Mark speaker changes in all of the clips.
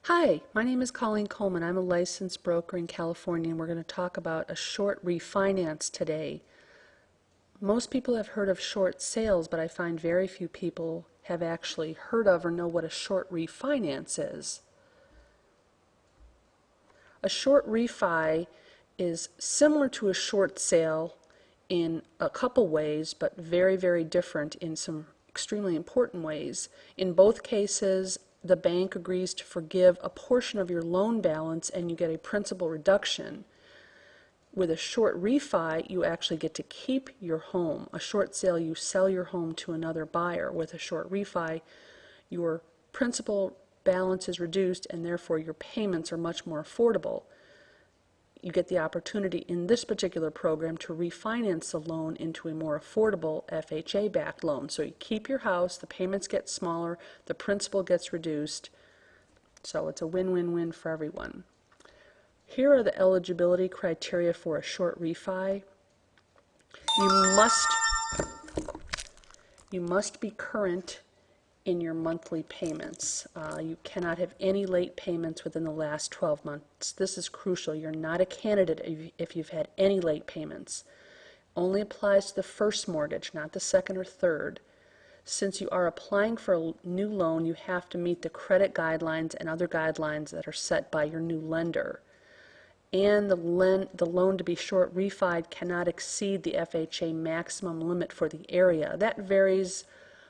Speaker 1: Hi, my name is Colleen Coleman. I'm a licensed broker in California, and we're going to talk about a short refinance today. Most people have heard of short sales, but I find very few people have actually heard of or know what a short refinance is. A short refi is similar to a short sale in a couple ways, but very, very different in some extremely important ways. In both cases, the bank agrees to forgive a portion of your loan balance and you get a principal reduction. With a short refi, you actually get to keep your home. A short sale, you sell your home to another buyer. With a short refi, your principal balance is reduced and therefore your payments are much more affordable. You get the opportunity in this particular program to refinance the loan into a more affordable FHA-backed loan. So you keep your house, the payments get smaller, the principal gets reduced, so it's a win-win-win for everyone. Here are the eligibility criteria for a short refi. You must be current in your monthly payments. You cannot have any late payments within the last 12 months. This is crucial. You're not a candidate if you've had any late payments. Only applies to the first mortgage, not the second or third. Since you are applying for a new loan, you have to meet the credit guidelines and other guidelines that are set by your new lender. And the loan to be short refied cannot exceed the FHA maximum limit for the area. That varies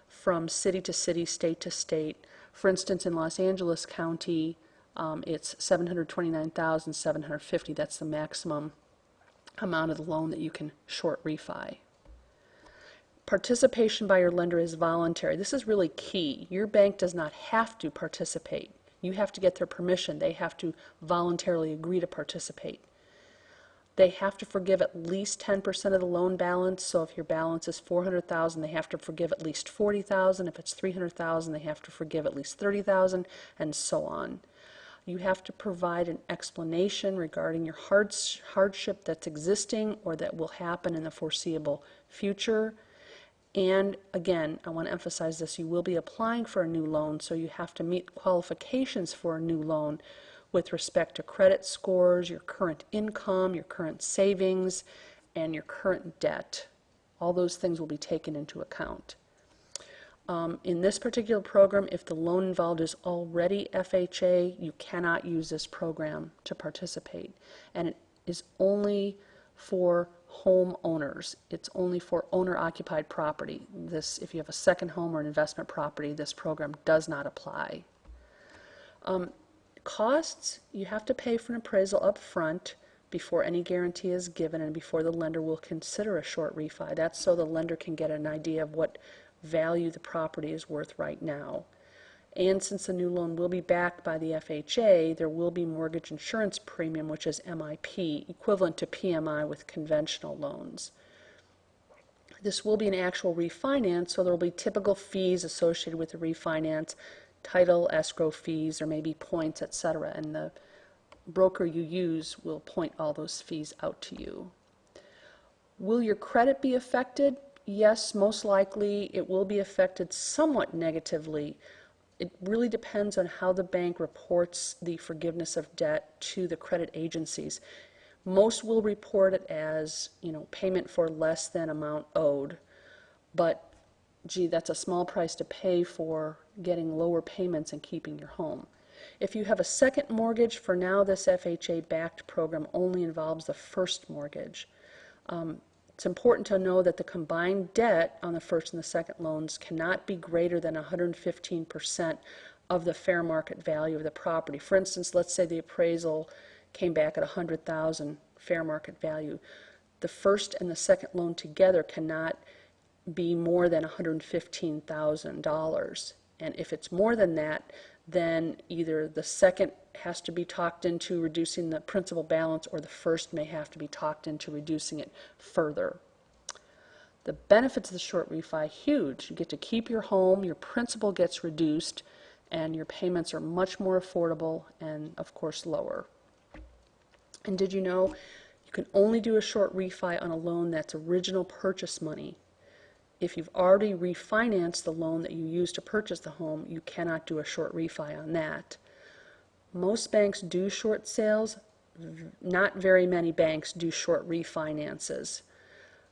Speaker 1: from city to city, state to state. For instance, in Los Angeles County, it's $729,750. That's the maximum amount of the loan that you can short refi. Participation by your lender is voluntary. This is really key. Your bank does not have to participate. You have to get their permission. They have to voluntarily agree to participate. They have to forgive at least 10% of the loan balance. So if your balance is $400,000, they have to forgive at least $40,000. If it's $300,000, they have to forgive at least $30,000, and so on. You have to provide an explanation regarding your hardship that's existing or that will happen in the foreseeable future. And again, I want to emphasize this, you will be applying for a new loan, so you have to meet qualifications for a new loan with respect to credit scores, your current income, your current savings, and your current debt. All those things will be taken into account. In this particular program, if the loan involved is already FHA, you cannot use this program to participate. And it is only for homeowners. It's only for owner-occupied property. If you have a second home or an investment property, this program does not apply. Costs, you have to pay for an appraisal up front before any guarantee is given and before the lender will consider a short refi. That's so the lender can get an idea of what value the property is worth right now. And since the new loan will be backed by the FHA, there will be mortgage insurance premium, which is MIP, equivalent to PMI with conventional loans. This will be an actual refinance, so there will be typical fees associated with the refinance, title, escrow fees, there may be points, etc. And the broker you use will point all those fees out to you. Will your credit be affected? Yes, most likely it will be affected somewhat negatively. It really depends on how the bank reports the forgiveness of debt to the credit agencies. Most will report it as, payment for less than amount owed, but gee, that's a small price to pay for getting lower payments and keeping your home. If you have a second mortgage, for now this FHA-backed program only involves the first mortgage. It's important to know that the combined debt on the first and the second loans cannot be greater than 115% of the fair market value of the property. For instance, let's say the appraisal came back at $100,000 fair market value. The first and the second loan together cannot be more than $115,000. And if it's more than that, then either the second has to be talked into reducing the principal balance, or the first may have to be talked into reducing it further. The benefits of the short refi are huge. You get to keep your home, your principal gets reduced, and your payments are much more affordable and, of course, lower. And did you know you can only do a short refi on a loan that's original purchase money? If you've already refinanced the loan that you used to purchase the home, you cannot do a short refi on that. Most banks do short sales. Not very many banks do short refinances.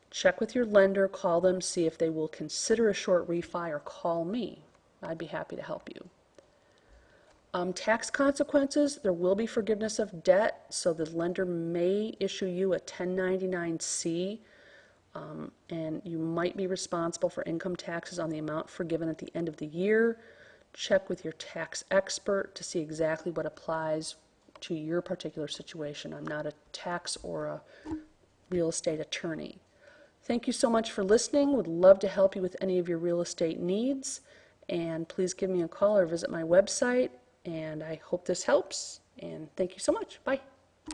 Speaker 1: Check with your lender, call them, see if they will consider a short refi, or call me. I'd be happy to help you. Tax consequences, there will be forgiveness of debt, so the lender may issue you a 1099-C, and you might be responsible for income taxes on the amount forgiven at the end of the year. Check with your tax expert to see exactly what applies to your particular situation. I'm not a tax or a real estate attorney. Thank you so much for listening. Would love to help you with any of your real estate needs. And please give me a call or visit my website. And I hope this helps. And thank you so much. Bye.